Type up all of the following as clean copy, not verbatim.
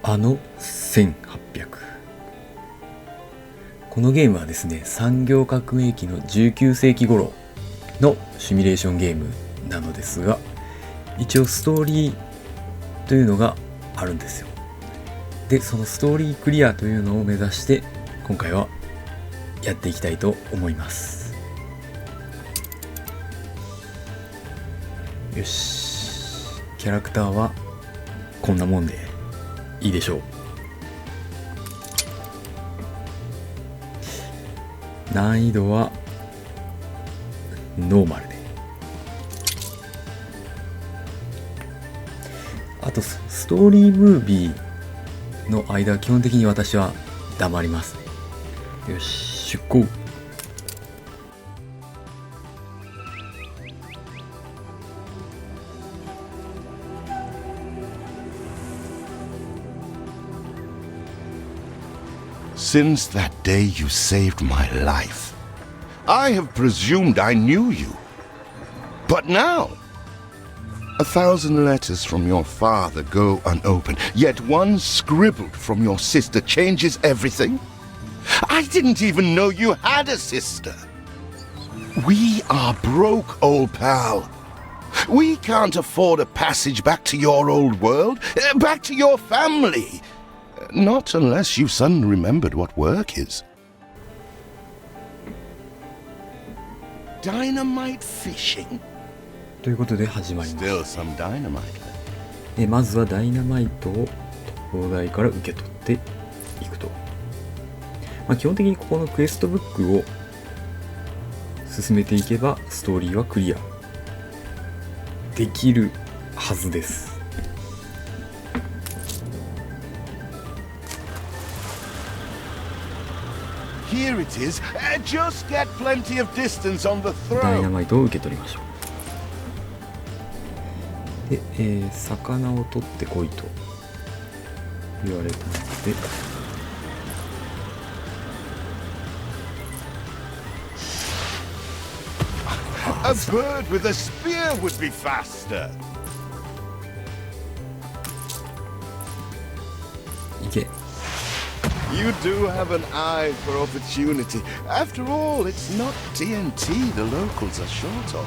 1800。このゲームはですね、産業革命期の19世紀頃のシミュレーションゲームなのですが、一応ストーリーというのがあるんですよ。で、そのストーリークリアというのを目指して今回はやっていきたいと思います。よし、キャラクターはこんなもんでいいでしょう。難易度はノーマルで、あとストーリームービーの間は基本的に私は黙りますね。よし、出航。Since that day you saved my life, I have presumed I knew you. But now, 1,000 letters from your father go unopened, yet one scribbled from your sister changes everything? I didn't even know you had a sister. We are broke, old pal. We can't afford a passage back to your old world, back to your family.Not unless you suddenly remembered what work is. Dynamite fishing? ということで始まります。 Still some dynamite. まずはダイナマイトを灯台から受け取っていくと。基本的にここのクエストブックを進めていけばストーリーはクリアできるはずです。Here it is. Just get plenty of distance on the ダイ throw. ナマイトを受け取りましょう。で、魚を取ってこいと言われたので、A bird with a spear would be faster. いけ。You do have an eye for opportunity. After all, it's not TNT the locals are short of.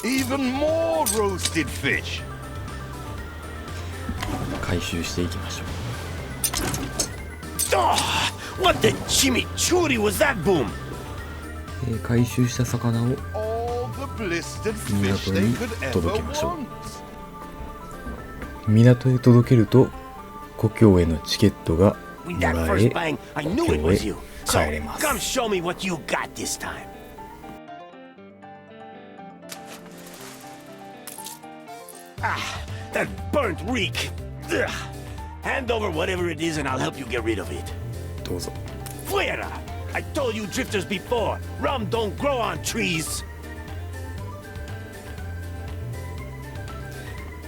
Even more roasted fish. 回収していきましょう。 What the chimichurri was that boom? 回収した魚を All the blistered fish港 they に could ever 届けましょう。 want. 港へ届けると故郷へのチケットが With も that ら first え、 bang, I 故 knew it 郷 was へ you. So 帰れます。 come show me what you got this time. Ah, that burnt reek. Ugh. Hand over whatever it is and I'll help you get rid of it. どうぞ。 Fuera! I told you drifters before, rum don't grow on trees.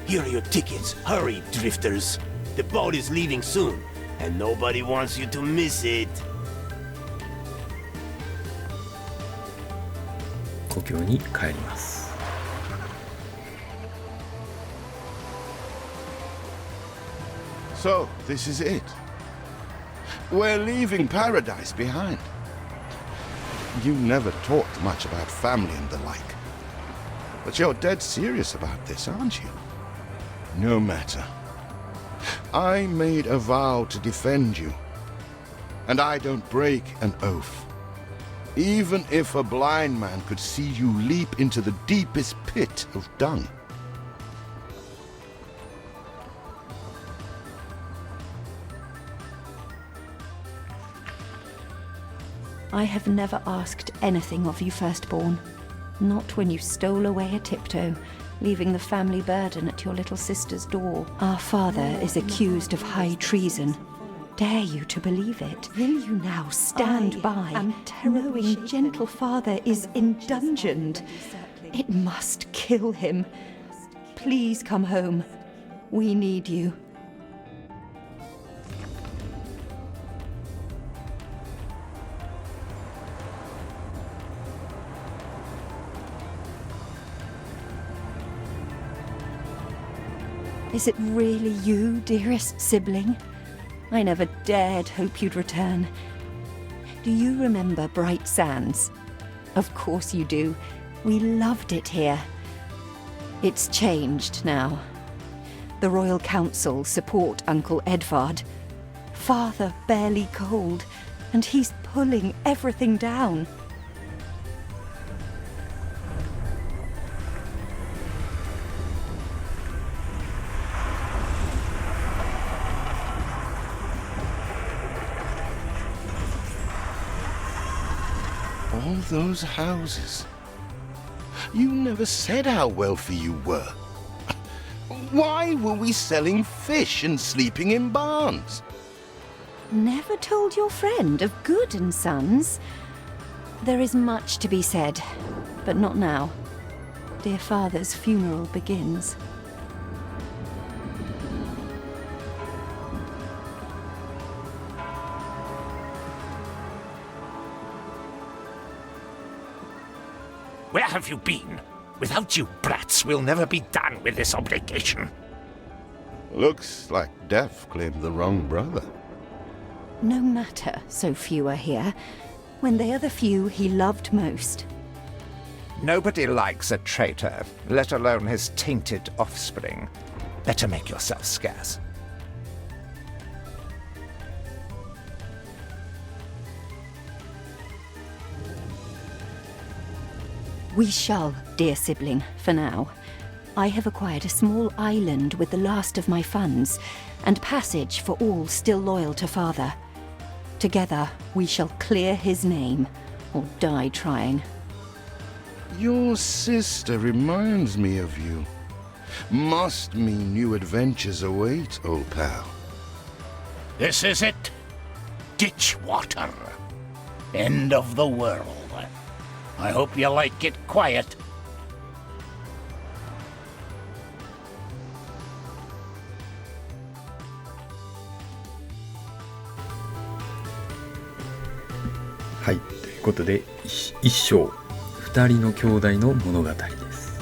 Here are your tickets. Hurry, drifters. The boat is leaving soon, and nobody wants you to miss it. 故郷に帰ります。 So, this is it. We're leaving paradise behind. You never talked much about family and the like. But you're dead serious about this, aren't you? No matter. I made a vow to defend you. And I don't break an oath. Even if a blind man could see you leap into the deepest pit of dung. I have never asked anything of you, firstborn. Not when you stole away a tiptoe, leaving the family burden at your little sister's door. Our father is accused of high treason. Dare you to believe it? Will you now stand by, knowing gentle father is indungeoned? It must kill him. Please come home. We need you. Is it really you, dearest sibling? I never dared hope you'd return. Do you remember Bright Sands? Of course you do. We loved it here. It's changed now. The Royal Council support Uncle Edvard. Father barely cold, and he's pulling everything down. All those houses. You never said how wealthy you were. Why were we selling fish and sleeping in barns? Never told your friend of Good and Sons? There is much to be said, but not now. Dear father's funeral begins. Where have you been? Without you brats, we'll never be done with this obligation. Looks like Death claimed the wrong brother. No matter, so few are here, when they are the few he loved most. Nobody likes a traitor, let alone his tainted offspring. Better make yourself scarce. We shall, dear sibling, for now. I have acquired a small island with the last of my funds, and passage for all still loyal to father. Together, we shall clear his name, or die trying. Your sister reminds me of you. Must mean new adventures await, old pal. This is it. Ditch water. End of the world. I hope you like it quiet.はい、ということで一章二人の兄弟の物語です。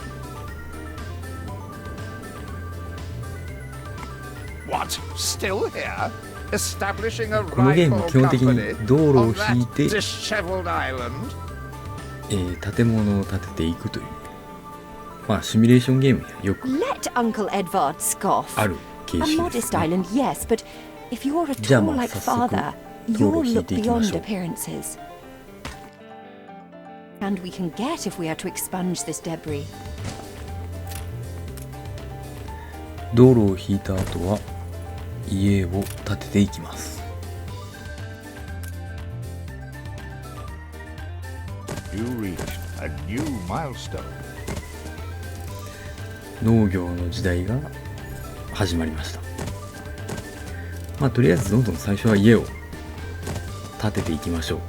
What? Still here? Establishing a このゲームは基本的に道路を引いて、 disheveled island? 建物を建てていくという、まあシミュレーションゲームにはよく Let Uncle Edvard scoff. ある形 A 式です modest ね。 island, yes, but if you're at じゃあ all まあ like 早速 father, 道路を you'll 引い look ていきま beyond しょう。 appearances. And we can get if we are to expunge this debris. 道路を引いた後は家を建てていきます。You reached a new milestone. 農業の時代が始まりました。まあとりあえずどんどん最初は家を建てていきましょう。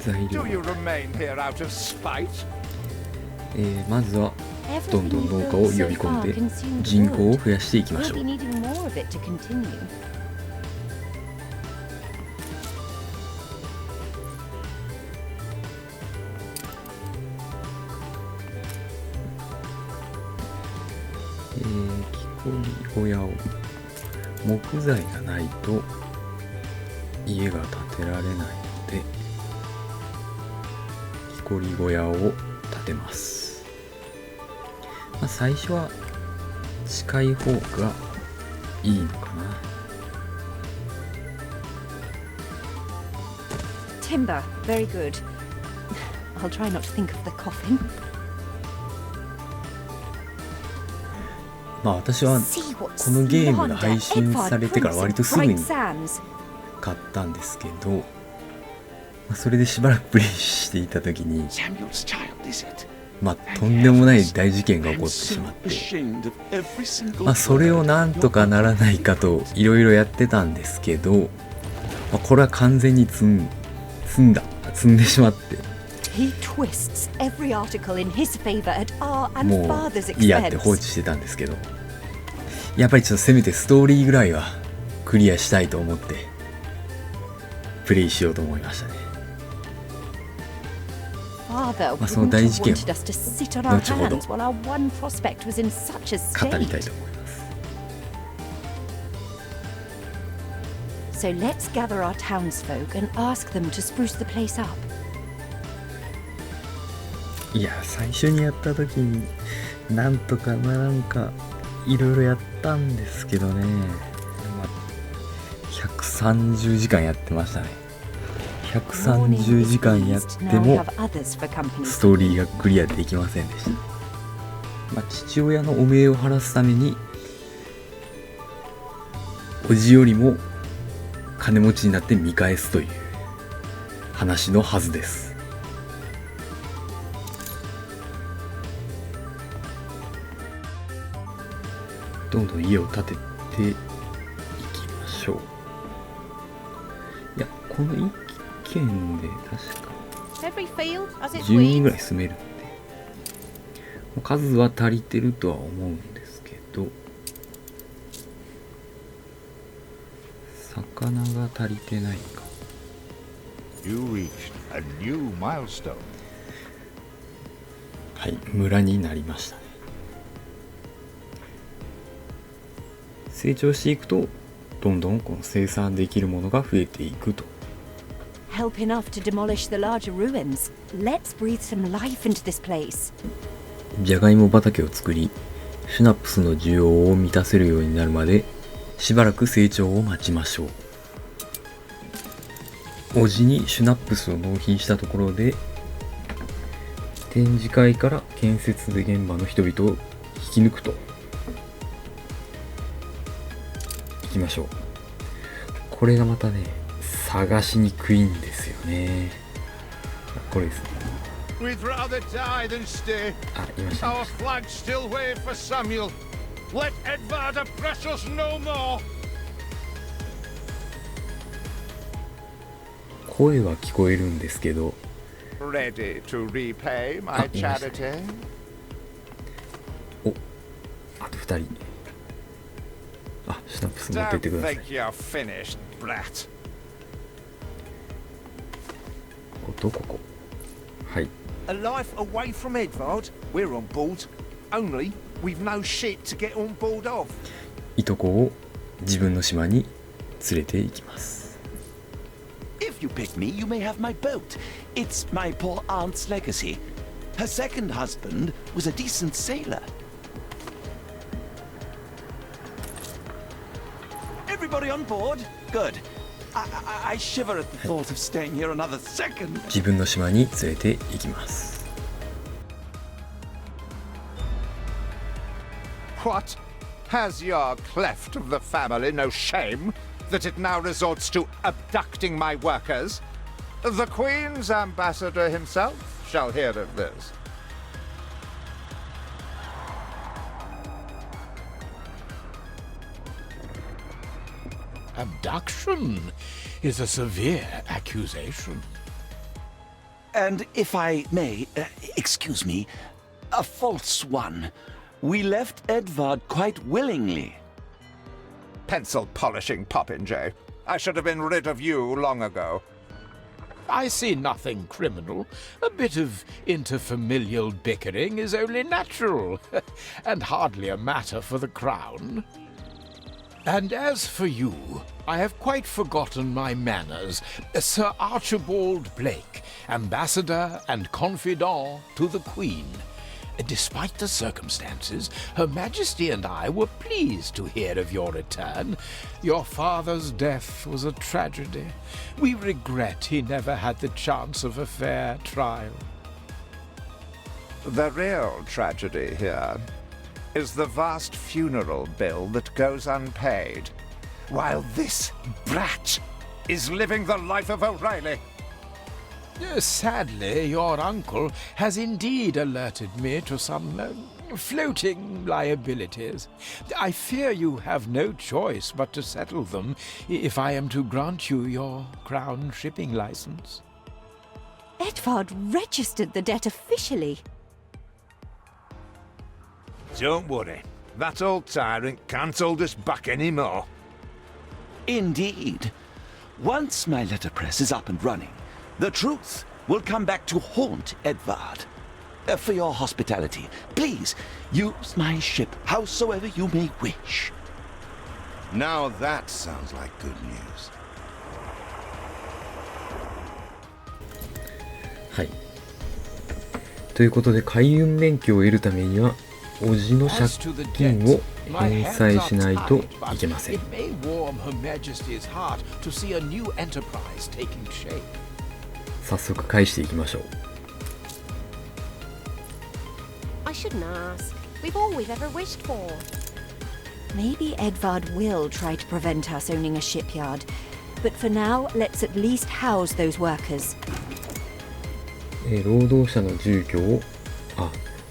材料 Do you remain here out of spite? まずはどんどん農家を呼び込んで人口を増やしていきましょう。 We'll be needing more of it to continue. 木こり小屋を木材がないと家が建てられないので木こり小屋を建てます。まあ、最初は近い方がいいのかな。 Timber, very good. I'll try not to think of the coffin. まあ私は See what このゲームが slander 配信されてから Edvard 割と Prince すぐ of に Bright Sands. 買ったんですけど、まあ、それでしばらくプレイしていた時に Samuel's child, is it? まあとんでもない大事件が起こってしまって、 ashamed of every single まあそれをなんとかならないかといろいろやってたんですけど、まあ、これは完全に積んでしまって、 He twists every article in his favor at our and もう father's いいやって放 expense. 置してたんですけど、やっぱりちょっとせめてストーリーぐらいはクリアしたいと思ってプレイしようと思いましたね。father その wouldn't 大 have 事件 wanted us to sit on our 後ほど hands while our one prospect was in such a 語りたい state. と思います。 So let's gather our townsfolk and ask them to spruce the place up. いや最初にやった時になんとかなんかいろいろやったんですけどね、130時間やってましたね。130時間やってもストーリーがクリアできませんでした。父親の汚名を晴らすために叔父よりも金持ちになって見返すという話のはずです。どんどん家を建てていきましょう。いや、この一軒で確か10人ぐらい住めるんで、数は足りてるとは思うんですけど、魚が足りてないか。 You reached a new milestone. はい、村になりましたね。成長していくとどんどんこの生産できるものが増えていくと。 Help enough to demolish the larger ruins. Let's breathe some life into this place. じゃがいも畑を作り、シュナップスの需要を満たせるようになるまでしばらく成長を待ちましょう。叔父にシュナップスを納品したところで、展示会から建設現場の人々を引き抜くと。行きましょう。これがまたね、探しにくいんですよね。これですね。 We'd rather die than stay. あ、いました。 Our flags still wave for Samuel. Let Edvard oppress us no more. 声は聞こえるんですけど、 Ready to repay my charity? お、あと2人。あ、シュナップス持ってってく Don't ださい。 think you're finished, brat. こことここ。はい。 A life away from Edvard? We're on board. Only we've no shit to get on board of. いとこを自分の島に連れて行きます。 If you pick me, you may have my boat. It's my poor aunt's legacy. Her second husband was a decent sailor. Everybody on board? Good. I shiver at the thought of staying here another second. 自分の島に連れて行きます。 What? Has your cleft of the family no shame that it now resorts to abducting my workers? The Queen's ambassador himself shall hear of this. Abduction is a severe accusation. And if I may, excuse me, a false one. We left Edvard quite willingly. Pencil polishing popinjay. I should have been rid of you long ago. I see nothing criminal. A bit of interfamilial bickering is only natural, and hardly a matter for the crown. And as for you, I have quite forgotten my manners. Sir Archibald Blake, ambassador and confidant to the Queen. Despite the circumstances, Her Majesty and I were pleased to hear of your return. Your father's death was a tragedy. We regret he never had the chance of a fair trial. The real tragedy here is the vast funeral bill that goes unpaid, while this brat is living the life of O'Reilly. Sadly, your uncle has indeed alerted me to some floating liabilities. I fear you have no choice but to settle them if I am to grant you your crown shipping license. Edvard registered the debt officially. Don't worry. That old tyrant can't hold us back anymore. Indeed. Once my letterpress is up and running, the truth will come back to haunt Edvard. For your hospitality, please use my ship howsoever you may wish. Now that sounds like good news. はい。ということで、海運免許を得るためには、叔父の借金を返済しないといけません。It may warm Her Majesty's heart to see a new enterprise taking shape. 早速返していきましょう。I shouldn't ask. We've all we've ever wished for. Maybe Edvard will try to prevent us owning a shipyard, but for now, let's at least house those workers. 労働者の住居を、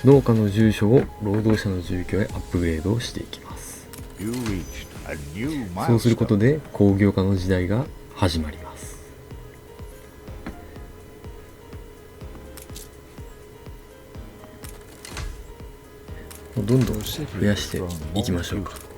農家の住所を労働者の住居へアップグレードしていきます。You reached a new milestone. そうすることで工業化の時代が始まります。どんどん増やしていきましょうか。